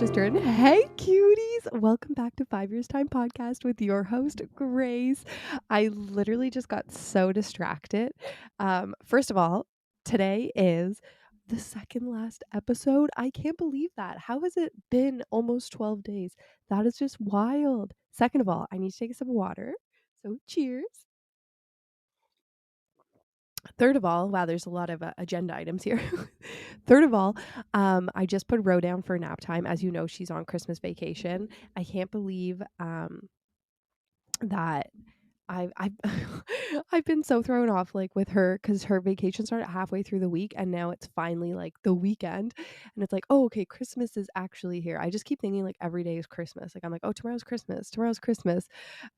sister. And hey, cuties, welcome back to 5 Years Time Podcast with your host, Grace. I literally just got so distracted. First of all, today is the second last episode. I can't believe that. How has it been almost 12 days? That is just wild. Second of all, I need to take a sip of water. So cheers. Third of all, wow, there's a lot of agenda items here. Third of all, I just put Ro down for nap time. As you know, she's on Christmas vacation. I can't believe that I've I've been so thrown off like with her because her vacation started halfway through the week and now it's finally like the weekend and it's like, oh, okay, Christmas is actually here. I just keep thinking like every day is Christmas. Like I'm like, oh, tomorrow's Christmas. Tomorrow's Christmas.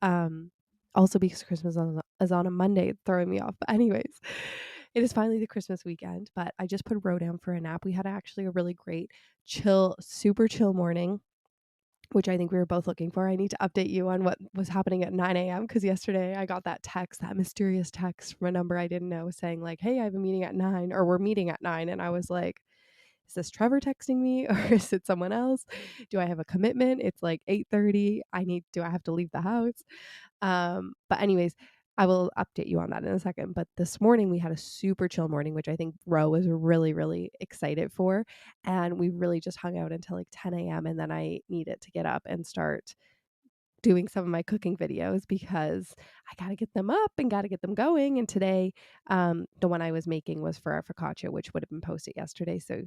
Um, Also because Christmas is on a Monday, it's throwing me off. But anyways, it is finally the Christmas weekend. But I just put Ro down for a nap. We had actually a really great, chill, super chill morning, which I think we were both looking for. I need to update you on what was happening at 9 a.m. because yesterday I got that text, that mysterious text from a number I didn't know saying like, hey, I have a meeting at 9 or we're meeting at 9. And I was like, is this Trevor texting me or is it someone else? Do I have a commitment? It's like 8:30. Do I have to leave the house? But anyways, I will update you on that in a second. But this morning we had a super chill morning, which I think Ro was really, really excited for. And we really just hung out until like 10 a.m. And then I needed to get up and start doing some of my cooking videos because I got to get them up and got to get them going. And today, the one I was making was for our focaccia, which would have been posted yesterday. So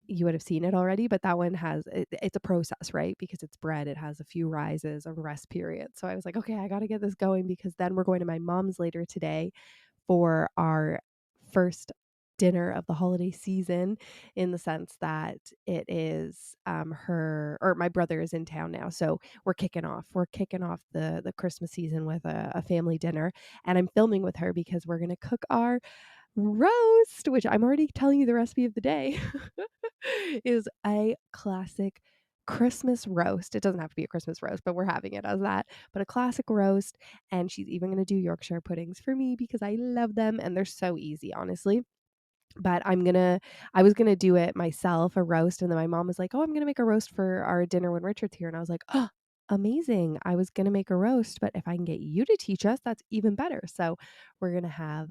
you would have seen it already, but that one it's a process, right? Because it's bread, it has a few rises, a rest period. So I was like, okay, I got to get this going because then we're going to my mom's later today for our first dinner of the holiday season, in the sense that it is her or my brother is in town now, so we're kicking off the Christmas season with a family dinner, and I'm filming with her because we're going to cook our roast, which I'm already telling you the recipe of the day. Is a classic Christmas roast. It doesn't have to be a Christmas roast, but we're having it as that. But a classic roast. And she's even going to do Yorkshire puddings for me because I love them and they're so easy, honestly. But I was gonna do it myself, a roast, and then my mom was like, "Oh, I'm gonna make a roast for our dinner when Richard's here." And I was like, "Oh, amazing. I was gonna make a roast, but if I can get you to teach us, that's even better." So we're gonna have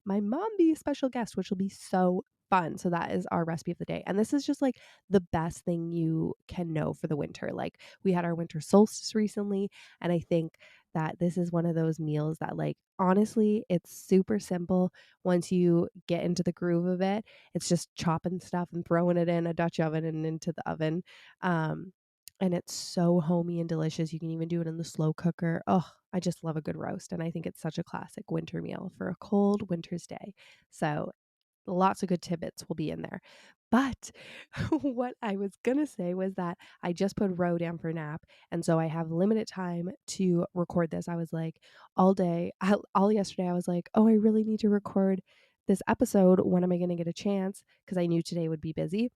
my mom be a special guest, which will be so fun. So that is our recipe of the day. And this is just like the best thing you can know for the winter. Like we had our winter solstice recently, and I think that this is one of those meals that like honestly, it's super simple once you get into the groove of it. It's just chopping stuff and throwing it in a Dutch oven and into the oven. Um, and it's so homey and delicious. You can even do it in the slow cooker. Oh, I just love a good roast. And I think it's such a classic winter meal for a cold winter's day. So lots of good tidbits will be in there. But what I was going to say was that I just put Ro down for a nap. And so I have limited time to record this. I was like, all day, all yesterday, I was like, oh, I really need to record this episode. When am I going to get a chance? Because I knew today would be busy.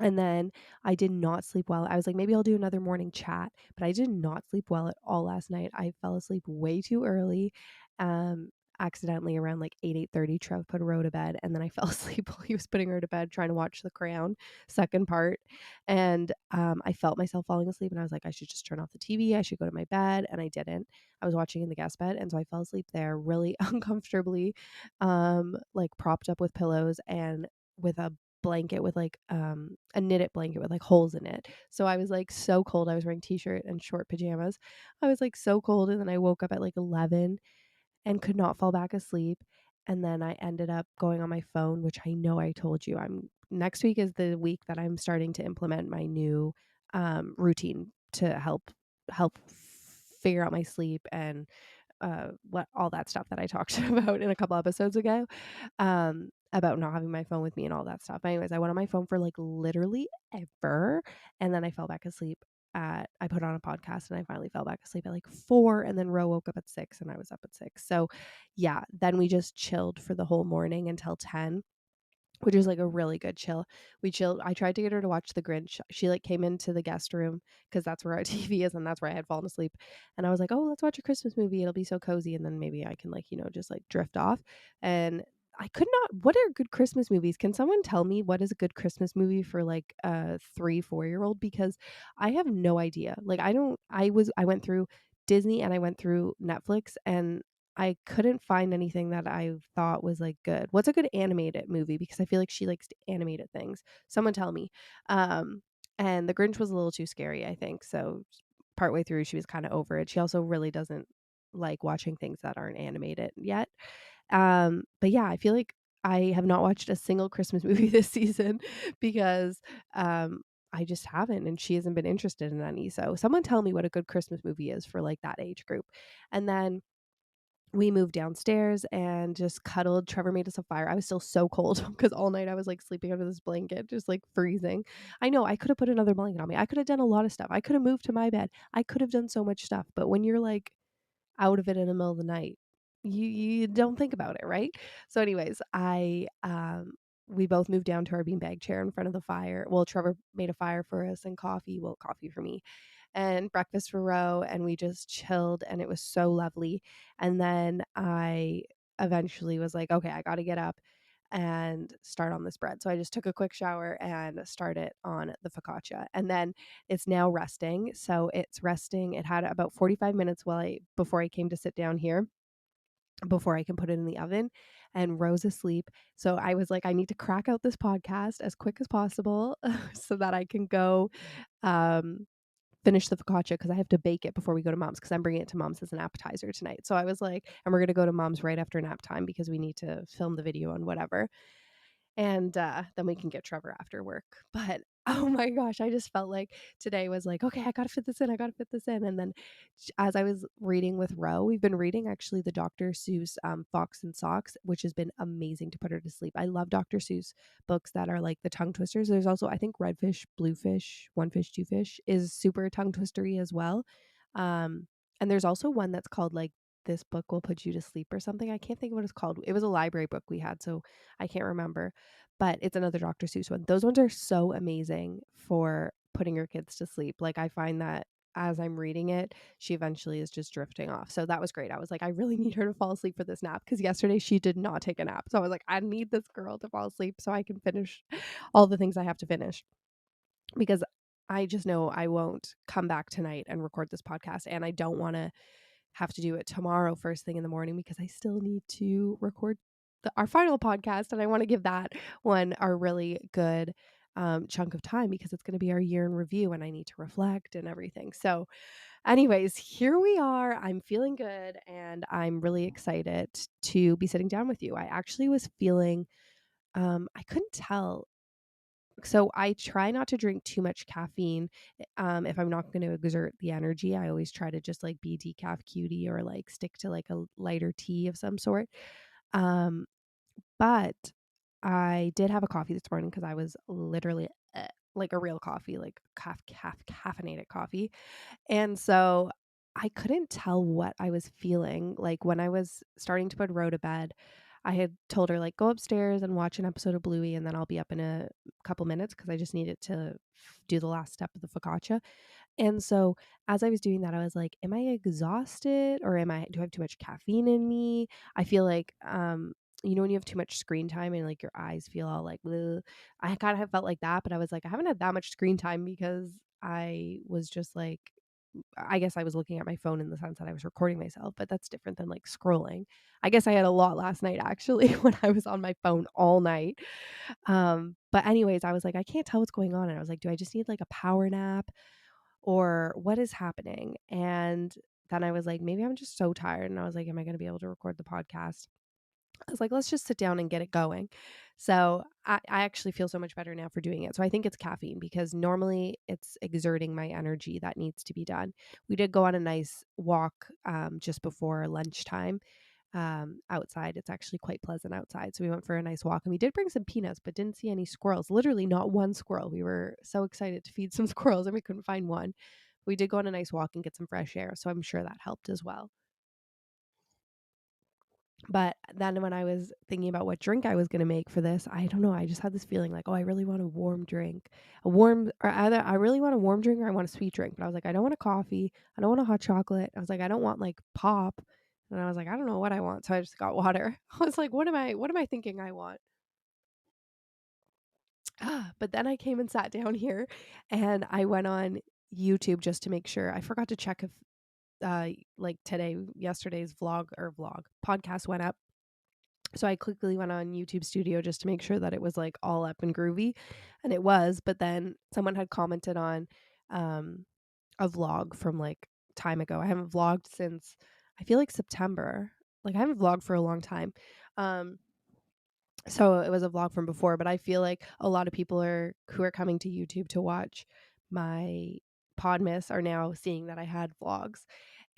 And then I did not sleep well. I was like, maybe I'll do another morning chat, but I did not sleep well at all last night. I fell asleep way too early. Um, Accidentally around like 8:30, Trev put Ro to bed, and then I fell asleep while he was putting her to bed trying to watch The Crown second part. And I felt myself falling asleep and I was like, I should just turn off the TV. I should go to my bed. And I didn't. I was watching in the guest bed. And so I fell asleep there really uncomfortably, like propped up with pillows and with a blanket with like a knitted blanket with like holes in it. So I was like so cold. I was wearing t-shirt and short pajamas. I was like so cold, and then I woke up at like 11 and could not fall back asleep. And then I ended up going on my phone, which I know I told you I'm next week is the week that I'm starting to implement my new routine to help figure out my sleep and what all that stuff that I talked about in a couple episodes ago, about not having my phone with me and all that stuff. Anyways, I went on my phone for like literally ever, and then I fell back asleep. I put on a podcast and I finally fell back asleep at like 4, and then Ro woke up at 6 and I was up at 6. So yeah, then we just chilled for the whole morning until 10, which was like a really good chill. We chilled. I tried to get her to watch The Grinch. She like came into the guest room because that's where our TV is and that's where I had fallen asleep. And I was like, oh, let's watch a Christmas movie. It'll be so cozy. And then maybe I can like, just like drift off. And I could not what are good Christmas movies? Can someone tell me what is a good Christmas movie for, like, a 3, 4-year-old? Because I have no idea. Like, I went through Disney and I went through Netflix, and I couldn't find anything that I thought was, like, good. What's a good animated movie? Because I feel like she likes animated things. Someone tell me. Um, and The Grinch was a little too scary, I think, so partway through, she was kinda over it. She also really doesn't like watching things that aren't animated yet. But yeah, I feel like I have not watched a single Christmas movie this season because, I just haven't, and she hasn't been interested in any. So someone tell me what a good Christmas movie is for, like, that age group. And then we moved downstairs and just cuddled. Trevor made us a fire. I was still so cold because all night I was, like, sleeping under this blanket, just, like, freezing. I know, I coulda put another blanket on me. I coulda done a lot of stuff. I coulda moved to my bed. I could have done so much stuff, but when you're, like, out of it in the middle of the night, you don't think about it, right? So anyways, we both moved down to our beanbag chair in front of the fire. Well, Trevor made a fire for us and coffee, well, coffee for me, and breakfast for Ro, and we just chilled, and it was so lovely. And then I eventually was like, "Okay, I gotta get up and start on this bread." So I just took a quick shower and started on the focaccia. And then it's now resting. So it's resting. It had about 45 minutes before I came to sit down here before I can put it in the oven, and Rose asleep. So I was like, I need to crack out this podcast as quick as possible so that I can go um finish the focaccia because I have to bake it before we go to mom's because I'm bringing it to mom's as an appetizer tonight. So I was like, and we're gonna go to mom's right after nap time because we need to film the video and whatever. And, then we can get Trevor after work. But, oh my gosh, I just felt like today was like, "Okay, I gotta fit this in, I gotta fit this in." And then as I was reading with Ro, we've been reading actually the Dr. Seuss, Fox and Socks, which has been amazing to put her to sleep. I love Dr. Seuss books that are like the tongue twisters. There's also, I think, Redfish, Bluefish, One Fish, Two Fish is super tongue twistery as well. Um, and there's also one that's called like This Book Will Put You to Sleep or something. I can't think of what it's called. It was a library book we had, so I can't remember, but it's another Dr. Seuss one. Those ones are so amazing for putting your kids to sleep. Like, I find that as I'm reading it, she eventually is just drifting off. So that was great. I was like, I really need her to fall asleep for this nap because yesterday she did not take a nap. So I was like, I need this girl to fall asleep so I can finish all the things I have to finish because I just know I won't come back tonight and record this podcast. And I don't want to have to do it tomorrow first thing in the morning because I still need to record our final podcast, and I want to give that one our really good chunk of time because it's going to be our year in review and I need to reflect and everything. So anyways, here we are. I'm feeling good and I'm really excited to be sitting down with you. I actually was feeling I couldn't tell, so I try not to drink too much caffeine. If I'm not going to exert the energy, I always try to just like be decaf cutie or like stick to like a lighter tea of some sort. Um, but I did have a coffee this morning because I was literally like a real coffee, like caffeinated coffee. And so I couldn't tell what I was feeling. Like when I was starting to put Ro to bed, I had told her like go upstairs and watch an episode of Bluey and then I'll be up in a couple minutes because I just needed to do the last step of the focaccia. And so as I was doing that, I was like, am I exhausted or do I have too much caffeine in me? I feel like when you have too much screen time and like your eyes feel all like bleh. I kind of have felt like that, but I was like, I haven't had that much screen time because I was just like I guess I was looking at my phone in the sense that I was recording myself, but that's different than like scrolling. I guess I had a lot last night actually when I was on my phone all night. But anyways, I was like, I can't tell what's going on. And I was like, do I just need like a power nap or what is happening? And then I was like, maybe I'm just so tired. And I was like, am I going to be able to record the podcast? I was like, let's just sit down and get it going. So I actually feel so much better now for doing it. So I think it's caffeine because normally it's exerting my energy that needs to be done. We did go on a nice walk just before lunchtime outside. It's actually quite pleasant outside. So we went for a nice walk and we did bring some peanuts, but didn't see any squirrels. Literally not one squirrel. We were so excited to feed some squirrels and we couldn't find one. We did go on a nice walk and get some fresh air. So I'm sure that helped as well. But then when I was thinking about what drink I was gonna make for this, I don't know, I just had this feeling like, "Oh, I really want a warm drink." Either I really want a warm drink or I want a sweet drink, but I was like, "I don't want a coffee, I don't want a hot chocolate." I was like, "I don't want, like, pop." And I was like, "I don't know what I want." So I just got water. I was like, what am I thinking I want?" But then I came and sat down here and I went on YouTube just to make sure. I forgot to check if like yesterday's vlog podcast went up. So I quickly went on YouTube Studio just to make sure that it was like all up and groovy, and it was. But then someone had commented on um a vlog from like time ago. I haven't vlogged since, I feel like, September. Like I haven't vlogged for a long time. Um so it was a vlog from before, but I feel like a lot of people are who are coming to YouTube to watch my Podmas are now seeing that I had vlogs.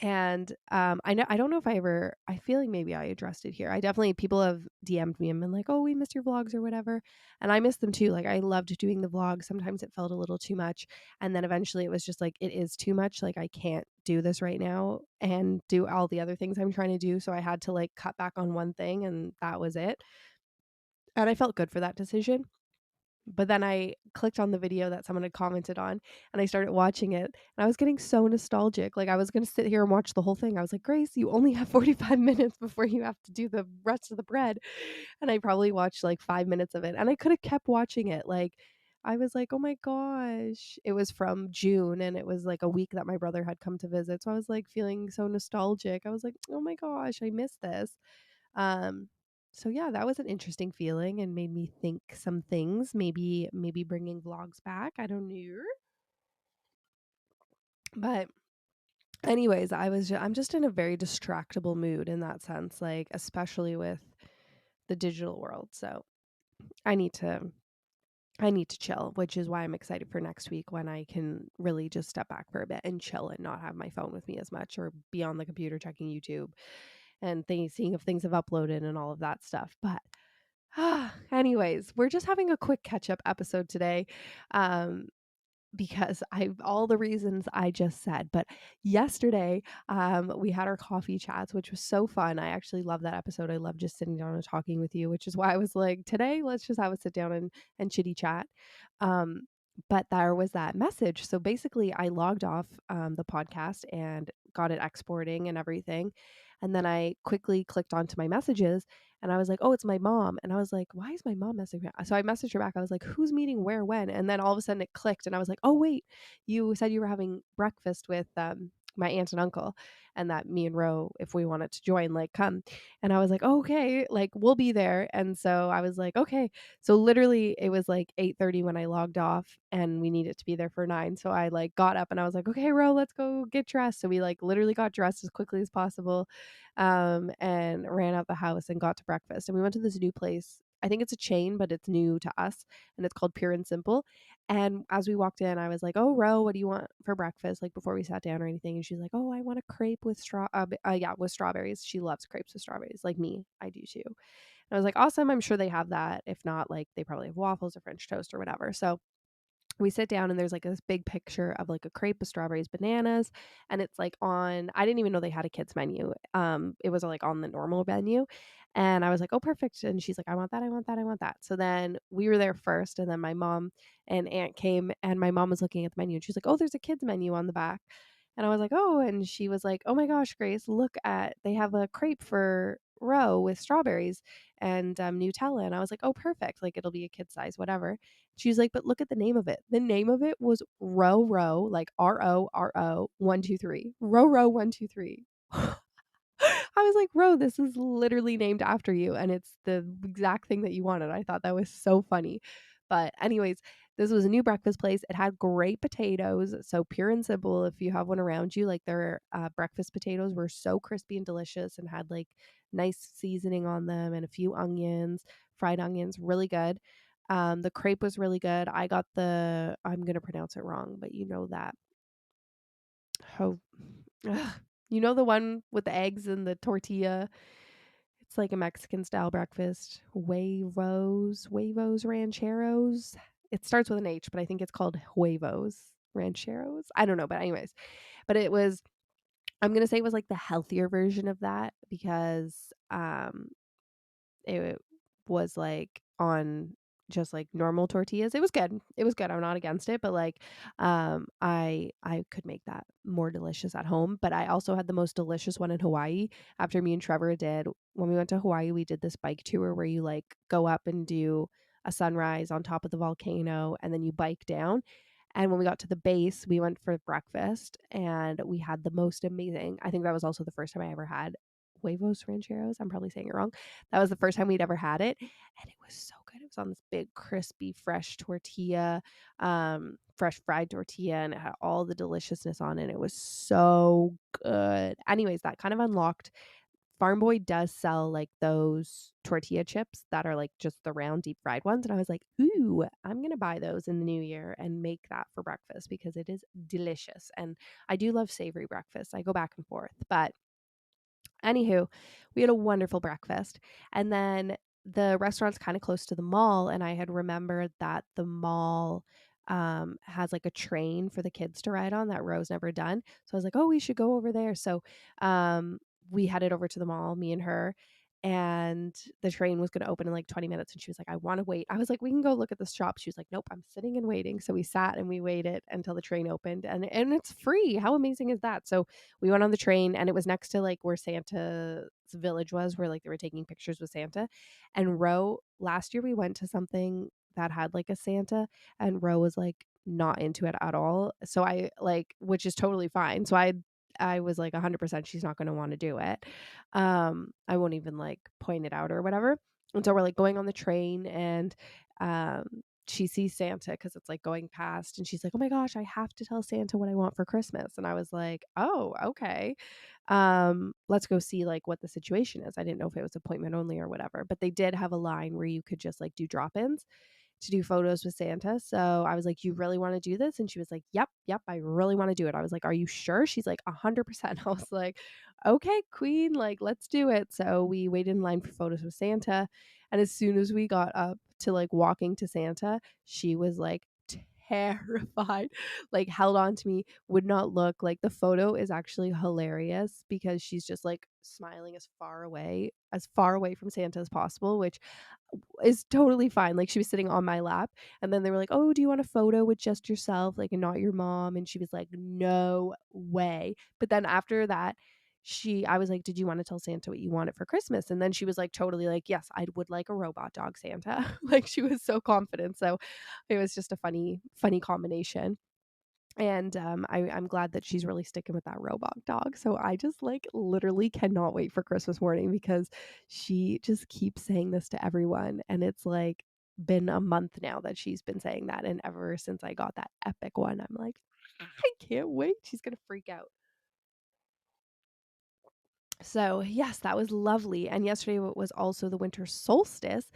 And I don't know if I feel like maybe I addressed it here. I definitely, people have DM'd me and been like, "Oh, we missed your vlogs," or whatever. And I missed them too. Like I loved doing the vlogs. Sometimes it felt a little too much. And then eventually it was just like, it is too much. Like I can't do this right now and do all the other things I'm trying to do. So I had to like cut back on one thing, and that was it. And I felt good for that decision. But then I clicked on the video that someone had commented on, and I started watching it, and I was getting so nostalgic. Like I was going to sit here and watch the whole thing. I was like, "Grace, you only have 45 minutes before you have to do the rest of the bread." And I probably watched like 5 minutes of it, and I could have kept watching it. Like I was like, "Oh my gosh." It was from June, and it was like a week that my brother had come to visit. So I was like feeling so nostalgic. I was like, "Oh my gosh, I miss this." Um, so yeah, that was an interesting feeling and made me think some things. Maybe bringing vlogs back. I don't know. But anyways, I'm just in a very distractible mood in that sense, like especially with the digital world. So I need to I need to chill, which is why I'm excited for next week when I can really just step back for a bit and chill and not have my phone with me as much or be on the computer checking YouTube and seeing if things have uploaded and all of that stuff. But anyways, we're just having a quick catch up episode today. Um, because I all the reasons I just said. But yesterday, we had our coffee chats, which was so fun. I actually love that episode. I love just sitting down and talking with you, which is why I was like, today, let's just have a sit down and chitty chat. Um, but there was that message. So basically, I logged off the podcast and got it exporting and everything. And then I quickly clicked onto my messages and I was like, "Oh, it's my mom." And I was like, "Why is my mom messaging me?" So I messaged her back. I was like, "Who's meeting where when?" And then all of a sudden it clicked and I was like, "Oh, wait. You said you were having breakfast with my aunt and uncle and that me and Ro, if we wanted to join, like come." And I was like, oh, "Okay, like we'll be there." And so I was like, "Okay." So literally it was like 8:30 when I logged off and we needed to be there for 9. So I like got up and I was like, "Okay, Ro, let's go get dressed." So we like literally got dressed as quickly as possible, and ran out the house and got to breakfast. And we went to this new place. I think it's a chain, but it's new to us, and it's called Pure and Simple. And as we walked in, I was like, "Oh, Ro, what do you want for breakfast?" Like before we sat down or anything. And she's like, "Oh, I want a crepe with yeah, with strawberries." She loves crepes with strawberries, like me. I do too. And I was like, "Awesome! I'm sure they have that. If not, like they probably have waffles or French toast or whatever." So we sit down and there's like this big picture of like a crepe with strawberries, bananas, and it's like on, I didn't even know they had a kids menu. It was like on the normal menu. And I was like, "Oh, perfect." And she's like, "I want that, I want that, I want that." So then we were there first, and then my mom and aunt came, and my mom was looking at the menu and she's like, "Oh, there's a kids menu on the back." And I was like, "Oh," and she was like, "Oh my gosh, Grace, look at, they have a crepe for Ro with strawberries and Nutella." And I was like, "Oh, perfect. Like it'll be a kid size, whatever." She's like, "But look at the name of it. The name of it was Row, like RORO 123. Row 123." I was like, "Bro, this is literally named after you, and it's the exact thing that you wanted." I thought that was so funny. But anyways, this was a new breakfast place. It had great potatoes, so Pure and Simple. If you have one around you, like their breakfast potatoes were so crispy and delicious, and had like nice seasoning on them, and a few onions, fried onions, really good. The crepe was really good. I got the, I'm gonna pronounce it wrong, but you know that. Ho Ugh. You know the one with the eggs and the tortilla? It's like a Mexican style breakfast. Huevos rancheros. It starts with an H, but I think it's called huevos rancheros. I don't know, but anyways, but it was, I'm going to say it was like the healthier version of that because it was like on just like normal tortillas. It was good. It was good. I'm not against it, but like I could make that more delicious at home. But I also had the most delicious one in Hawaii after me and Trevor did when we went to Hawaii, we did this bike tour where you like go up and do a sunrise on top of the volcano and then you bike down. And when we got to the base, we went for breakfast and we had the most amazing. I think that was also the first time I ever had huevos rancheros. I'm probably saying it wrong. That was the first time we'd ever had it. And it was so good. It was on this big, crispy, fresh tortilla, fresh fried tortilla, and it had all the deliciousness on it. It was so good. Anyways, that kind of unlocked Farm Boy does sell like those tortilla chips that are like just the round deep fried ones. And I was like, ooh, I'm going to buy those in the new year and make that for breakfast because it is delicious. And I do love savory breakfast. I go back and forth. But anywho, we had a wonderful breakfast. And then the restaurant's kind of close to the mall. And I had remembered that the mall has like a train for the kids to ride on that Rose never done. So I was like, oh, we should go over there. So um, we headed over to the mall, me and her. And the train was going to open in like 20 minutes. And she was like, I want to wait. I was like, we can go look at the shop. She was like, nope, I'm sitting and waiting. So we sat and we waited until the train opened. And it's free. How amazing is that? So we went on the train and it was next to like where Santa's village was, where like they were taking pictures with Santa. And Ro, last year we went to something that had like a Santa and Ro was like not into it at all. So I like, which is totally fine. So I was like 100% she's not going to want to do it. I won't even like point it out or whatever. And so we're like going on the train and um she sees Santa because it's like going past and she's like, oh my gosh, I have to tell Santa what I want for Christmas. And I was like, oh, okay. Let's go see like what the situation is. I didn't know if it was appointment only or whatever, but they did have a line where you could just like do drop-ins to do photos with Santa. So I was like, you really want to do this? And she was like, yep, I really want to do it. I was like, are you sure? She's like, 100%. I was like, okay, queen, like, let's do it. So we waited in line for photos with Santa. And as soon as we got up to like walking to Santa, she was like, terrified, like held on to me, would not look. Like the photo is actually hilarious because she's just like smiling as far away from Santa as possible, which is totally fine. Like she was sitting on my lap and then they were like, oh, do you want a photo with just yourself, like, and not your mom? And she was like, no way. But then after that, I was like, did you want to tell Santa what you wanted for Christmas? And then she was like, totally, like, yes, I would like a robot dog, Santa. Like she was so confident. So it was just a funny combination. And I'm glad that she's really sticking with that robot dog. So I just like literally cannot wait for Christmas morning because she just keeps saying this to everyone. And it's like been a month now that she's been saying that. And ever since I got that epic one, I'm like, I can't wait. She's going to freak out. So yes, that was lovely. And yesterday was also the winter solstice.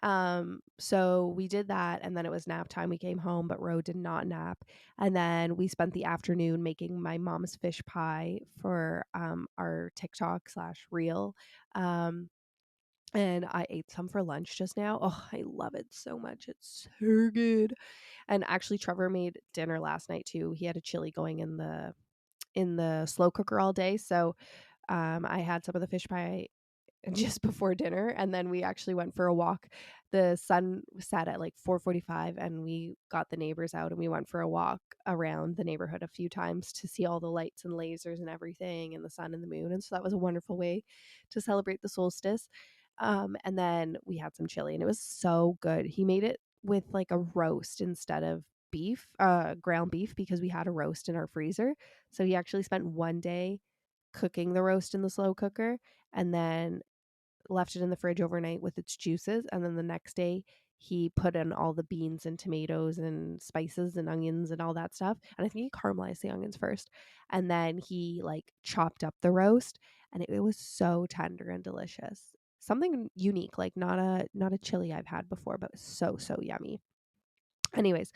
So we did that and then it was nap time. We came home, but Ro did not nap. And then we spent the afternoon making my mom's fish pie for our TikTok slash reel. Um and I ate some for lunch just now. Oh, I love it so much. It's so good. And actually Trevor made dinner last night too. He had a chili going in the slow cooker all day. So I had some of the fish pie just before dinner, and then we actually went for a walk. The sun set at like 4:45, and we got the neighbors out, and we went for a walk around the neighborhood a few times to see all the lights and lasers and everything, and the sun and the moon. And so that was a wonderful way to celebrate the solstice. And then we had some chili, and it was so good. He made it with like a roast instead of ground beef, because we had a roast in our freezer. So he actually spent one day cooking the roast in the slow cooker and then left it in the fridge overnight with its juices. And then the next day, he put in all the beans and tomatoes and spices and onions and all that stuff. And I think he caramelized the onions first. And then he like chopped up the roast and it was so tender and delicious. Something unique, like not a chili I've had before, but so yummy. Anyways,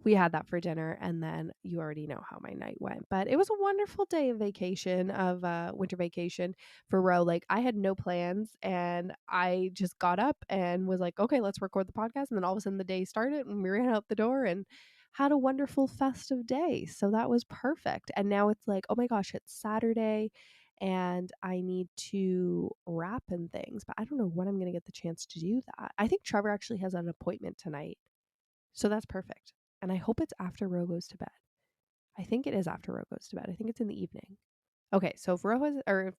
we had that for dinner and then you already know how my night went. But it was a wonderful day of vacation, of winter vacation for Ro. Like I had no plans and I just got up and was like, okay, let's record the podcast. And then all of a sudden the day started and we ran out the door and had a wonderful festive day. So that was perfect. And now it's like, oh my gosh, it's Saturday and I need to wrap and things, but I don't know when I'm going to get the chance to do that. I think Trevor actually has an appointment tonight. So that's perfect. And I hope it's after Ro goes to bed. I think it is after Ro goes to bed. I think it's in the evening. Okay, so if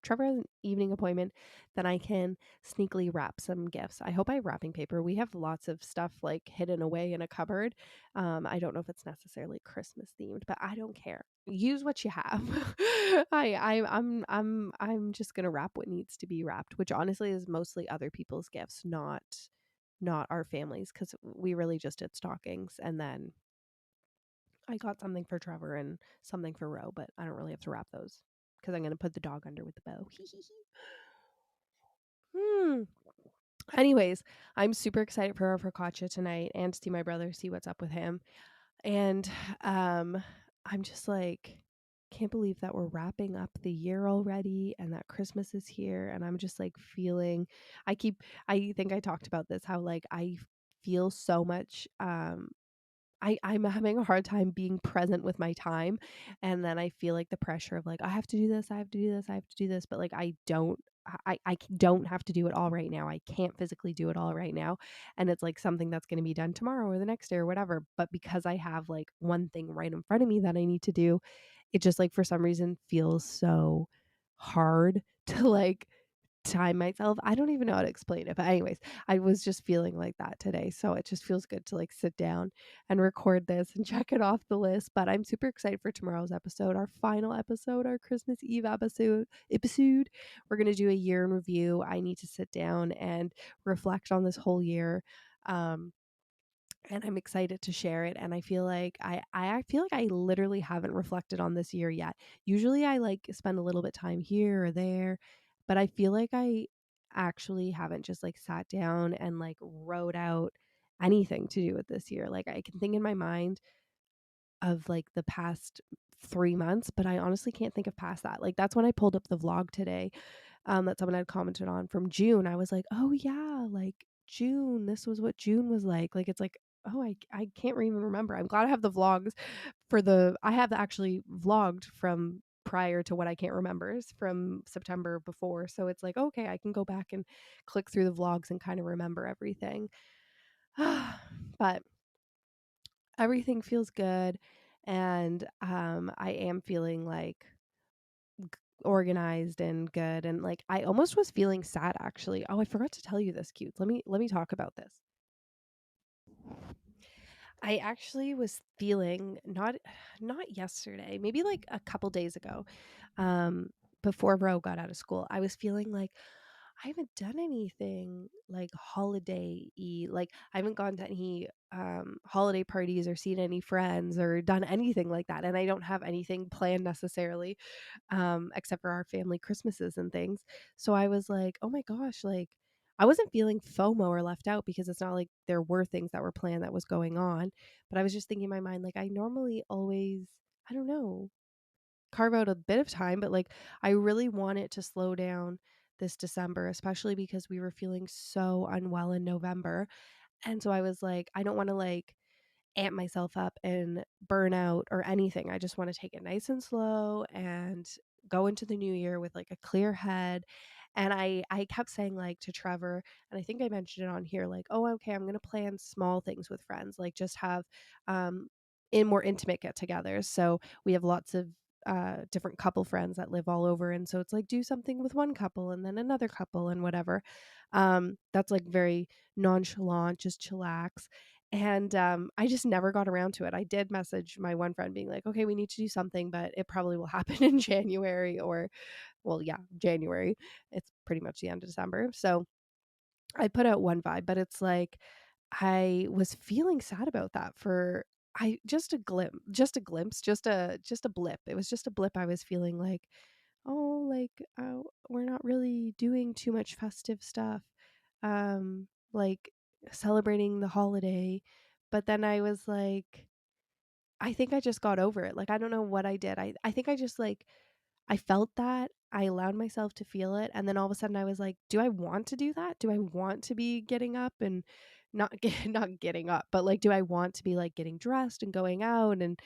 Trevor has an evening appointment, then I can sneakily wrap some gifts. I hope I have wrapping paper. We have lots of stuff like hidden away in a cupboard. I don't know if it's necessarily Christmas themed, but I don't care. Use what you have. I'm just gonna wrap what needs to be wrapped, which honestly is mostly other people's gifts, not our families, because we really just did stockings, and then I got something for Trevor and something for Ro, but I don't really have to wrap those because I'm going to put the dog under with the bow. Hmm. Anyways, I'm super excited for our focaccia tonight and to see my brother, see what's up with him. And um, I'm just like, can't believe that we're wrapping up the year already and that Christmas is here. And I'm just like feeling, I think I talked about this, how like I feel so much I'm having a hard time being present with my time. And then I feel like the pressure of like, I have to do this, I have to do this, I have to do this. But like, don't have to do it all right now. I can't physically do it all right now. And it's like something that's going to be done tomorrow or the next day or whatever. But because I have like one thing right in front of me that I need to do, it just like for some reason feels so hard to like time myself. I don't even know how to explain it. But anyways, I was just feeling like that today. So it just feels good to like sit down and record this and check it off the list. But I'm super excited for tomorrow's episode, our final episode, our Christmas Eve episode. We're gonna do a year in review. I need to sit down and reflect on this whole year. Um and I'm excited to share it. And I feel like I feel like I literally haven't reflected on this year yet. Usually I like spend a little bit time here or there, but I feel like I actually haven't just like sat down and like wrote out anything to do with this year. Like I can think in my mind of like the past 3 months, but I honestly can't think of past that. Like that's when I pulled up the vlog today that someone had commented on from June. I was like, oh yeah, like June, this was what June was like. Like it's like, oh, I can't even remember. I'm glad I have the vlogs I have actually vlogged from prior to what I can't remember is from September before. So it's like, okay, I can go back and click through the vlogs and kind of remember everything. But everything feels good. And I am feeling like organized and good, and like I almost was feeling sad actually. Oh, I forgot to tell you this, cute. Let me talk about this. I actually was feeling not yesterday, maybe like a couple days ago, um before Ro got out of school. I was feeling like I haven't done anything like holiday-y. Like I haven't gone to any holiday parties or seen any friends or done anything like that, and I don't have anything planned necessarily, except for our family Christmases and things. So I was like, oh my gosh, like I wasn't feeling FOMO or left out because it's not like there were things that were planned that was going on. But I was just thinking in my mind, like I normally always, I don't know, carve out a bit of time, but like I really want it to slow down this December, especially because we were feeling so unwell in November. And so I was like, I don't want to like amp myself up and burn out or anything. I just want to take it nice and slow and go into the new year with like a clear head. And I kept saying like to Trevor, and I think I mentioned it on here, like, oh, okay, I'm gonna plan small things with friends, like just have in more intimate get-togethers. So we have lots of different couple friends that live all over, and so it's like do something with one couple and then another couple and whatever. That's like very nonchalant, just chillax. And I just never got around to it. I did message my one friend being like, okay, we need to do something, but it probably will happen in January or, well, yeah, January. It's pretty much the end of December. So I put out one vibe, but it's like I was feeling sad about that for I just a blip. It was just a blip. I was feeling like, oh, like we're not really doing too much festive stuff, like celebrating the holiday. But then I was like, I think I just got over it. Like I don't know what I did. I think I just like I felt that. I allowed myself to feel it, and then all of a sudden I was like, do I want to do that? Do I want to be getting up and not getting up, but like do I want to be like getting dressed and going out and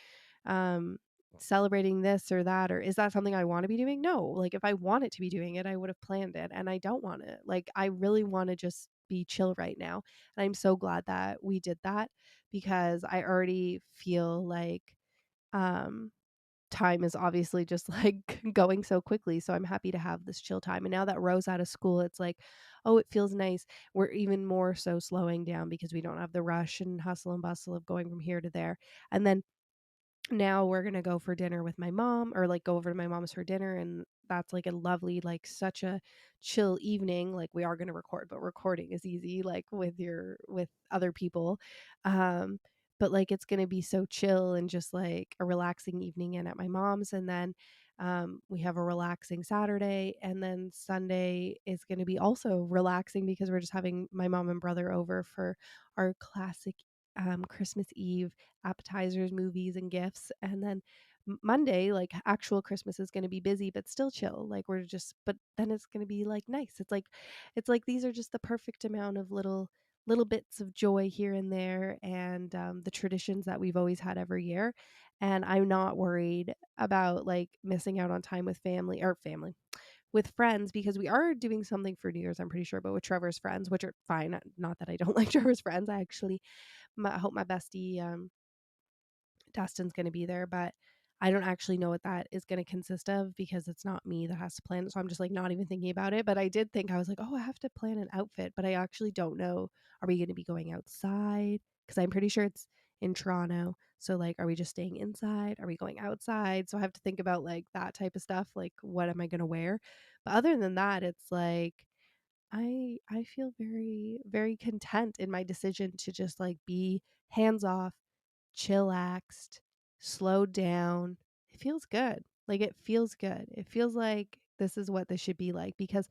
um celebrating this or that, or is that something I want to be doing? No. Like if I wanted to be doing it, I would have planned it, and I don't want it. Like I really want to just be chill right now. And I'm so glad that we did that because I already feel like um time is obviously just like going so quickly. So I'm happy to have this chill time. And now that Rose out of school, it's like, oh, it feels nice. We're even more so slowing down because we don't have the rush and hustle and bustle of going from here to there. And then now we're gonna go for dinner with my mom, or like go over to my mom's for dinner, and that's like a lovely, like such a chill evening. Like we are gonna record, but recording is easy, like with other people. um but like it's gonna be so chill and just like a relaxing evening in at my mom's. And then we have a relaxing Saturday, and then Sunday is going to be also relaxing because we're just having my mom and brother over for our classic Christmas Eve appetizers, movies, and gifts. And then Monday, like actual Christmas, is going to be busy, but still chill. Like we're just, but then it's going to be like nice. It's like these are just the perfect amount of little bits of joy here and there, and the traditions that we've always had every year. And I'm not worried about like missing out on time with family with friends, because we are doing something for New Year's, I'm pretty sure, but with Trevor's friends, which are fine. Not that I don't like Trevor's friends. I actually I hope my bestie Dustin's going to be there, but I don't actually know what that is going to consist of because it's not me that has to plan it. So I'm just like not even thinking about it. But I did think, I was like, oh, I have to plan an outfit, but I actually don't know. Are we going to be going outside? Because I'm pretty sure it's in Toronto. So like, are we just staying inside? Are we going outside? So I have to think about like that type of stuff. Like, what am I going to wear? But other than that, it's like, I feel very, very content in my decision to just like be hands off, chillaxed, slowed down. It feels good. Like it feels good. It feels like this is what this should be like, because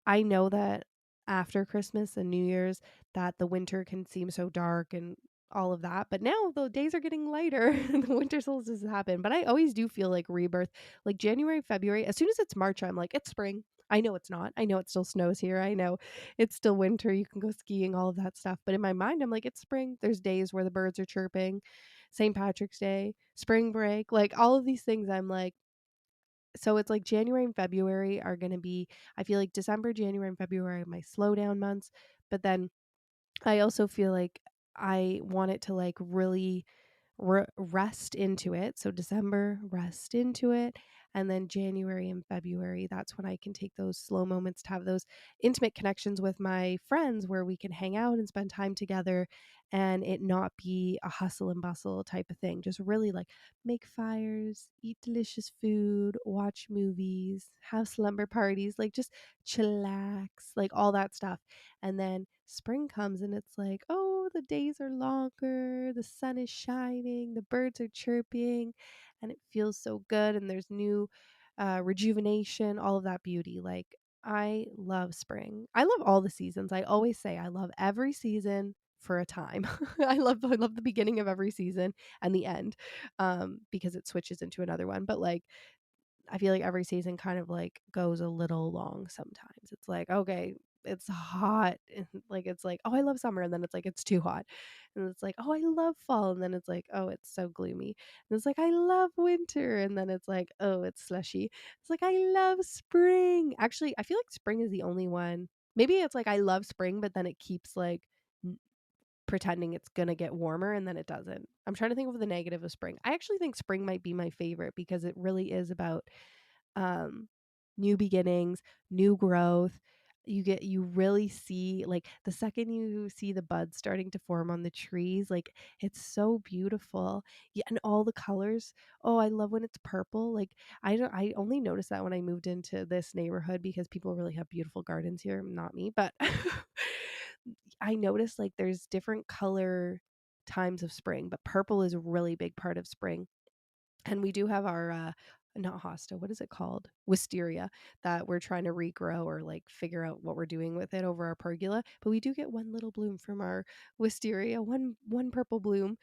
I know that after Christmas and New Year's that the winter can seem so dark and all of that. But now the days are getting lighter and the winter solstice has happened. But I always do feel like rebirth. Like January, February, as soon as it's March, I'm like, it's spring. I know it's not. I know it still snows here. I know it's still winter. You can go skiing, all of that stuff. But in my mind, I'm like, it's spring. There's days where the birds are chirping. St. Patrick's Day, spring break, like all of these things. I'm like, so it's like January and February are going to be, I feel like December, January, and February are my slow down months. But then I also feel like I want it to like really rest into it. So December, rest into it. And then January and February, that's when I can take those slow moments to have those intimate connections with my friends where we can hang out and spend time together, and it not be a hustle and bustle type of thing. Just really like make fires, eat delicious food, watch movies, have slumber parties, like just chillax, like all that stuff. And then spring comes and it's like, oh, the days are longer, the sun is shining, the birds are chirping, and it feels so good. And there's new rejuvenation, all of that beauty. Like, I love spring. I love all the seasons. I always say I love every season for a time. I love the beginning of every season and the end, because it switches into another one. But like I feel like every season kind of like goes a little long sometimes. It's like, okay, it's hot. And like, it's like, oh, I love summer. And then it's like, it's too hot. And it's like, oh, I love fall. And then it's like, oh, it's so gloomy. And it's like, I love winter. And then it's like, oh, it's slushy. It's like, I love spring. Actually, I feel like spring is the only one. Maybe it's like, I love spring, but then it keeps like pretending it's gonna get warmer and then it doesn't. I'm trying to think of the negative of spring. I actually think spring might be my favorite because it really is about um new beginnings, new growth. You really see like the second you see the buds starting to form on the trees, like it's so beautiful. Yeah, and all the colors. Oh, I love when it's purple. Like I only noticed that when I moved into this neighborhood because people really have beautiful gardens here, not me, but I noticed like there's different color times of spring, but purple is a really big part of spring. And we do have our not hosta, what is it called? Wisteria, that we're trying to regrow or like figure out what we're doing with it over our pergola. But we do get one little bloom from our wisteria, one purple bloom.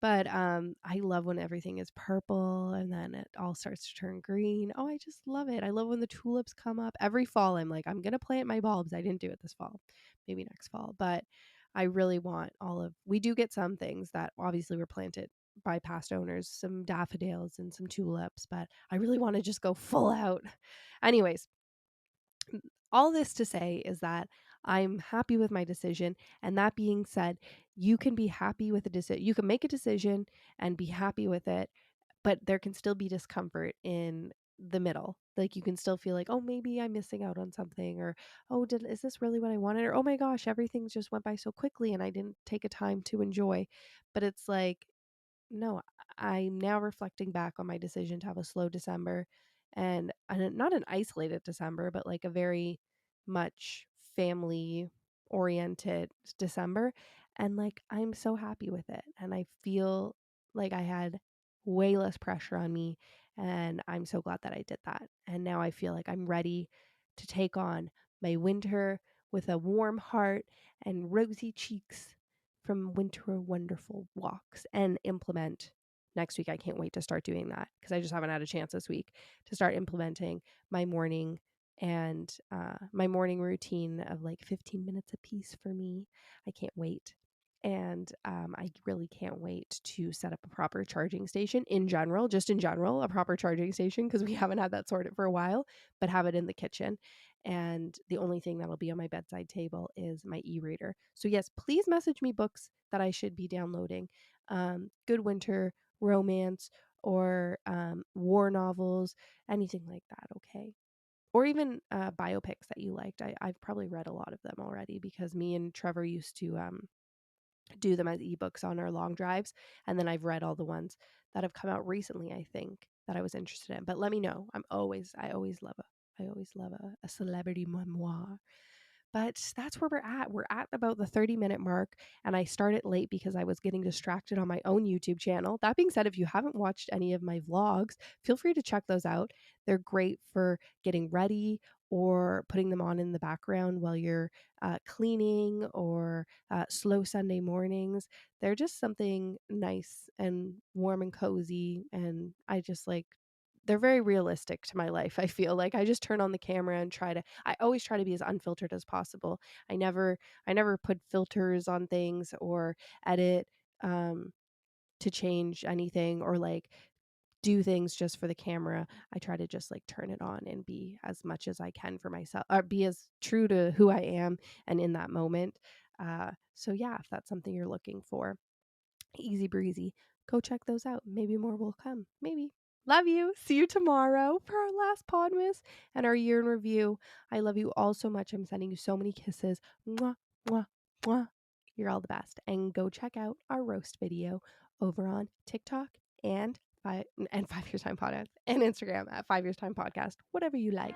But I love when everything is purple and then it all starts to turn green. Oh, I just love it. I love when the tulips come up. Every fall I'm like, I'm gonna plant my bulbs. I didn't do it this fall, maybe next fall, but I really want all of, we do get some things that obviously were planted by past owners, some daffodils and some tulips, but I really want to just go full out. Anyways, all this to say is that I'm happy with my decision. And that being said, you can be happy with a decision. You can make a decision and be happy with it, but there can still be discomfort in the middle. Like you can still feel like, oh, maybe I'm missing out on something, or oh, is this really what I wanted? Or oh my gosh, everything just went by so quickly and I didn't take a time to enjoy. But it's like, no, I'm now reflecting back on my decision to have a slow December and not an isolated December, but like a very much family oriented December. And like, I'm so happy with it. And I feel like I had way less pressure on me. And I'm so glad that I did that. And now I feel like I'm ready to take on my winter with a warm heart and rosy cheeks from winter wonderful walks and implement next week. I can't wait to start doing that because I just haven't had a chance this week to start implementing my morning and my morning routine of like 15 minutes a piece for me. I can't wait. And I really can't wait to set up a proper charging station in general, just in general, a proper charging station because we haven't had that sorted for a while, but have it in the kitchen. And the only thing that'll be on my bedside table is my e-reader. So yes, please message me books that I should be downloading. Good winter romance or war novels, anything like that. Okay. Or even biopics that you liked. I've probably read a lot of them already because me and Trevor used to do them as ebooks on our long drives. And then I've read all the ones that have come out recently, I think, that I was interested in. But let me know. I always love a celebrity memoir. But that's where we're at. We're at about the 30-minute mark, and I started late because I was getting distracted on my own YouTube channel. That being said, if you haven't watched any of my vlogs, feel free to check those out. They're great for getting ready or putting them on in the background while you're cleaning or slow Sunday mornings. They're just something nice and warm and cozy, and I just like they're very realistic to my life. I feel like I just turn on the camera and I always try to be as unfiltered as possible. I never put filters on things or edit um to change anything or like do things just for the camera. I try to just like turn it on and be as much as I can for myself or be as true to who I am and in that moment. So yeah, if that's something you're looking for, easy breezy. Go check those out. Maybe more will come. Maybe. Love you. See you tomorrow for our last Podmas and our year in review. I love you all so much. I'm sending you so many kisses. Mwah, mwah, mwah. You're all the best. And go check out our roast video over on TikTok and 5 Years Time Podcast and Instagram at 5 Years Time Podcast. Whatever you like.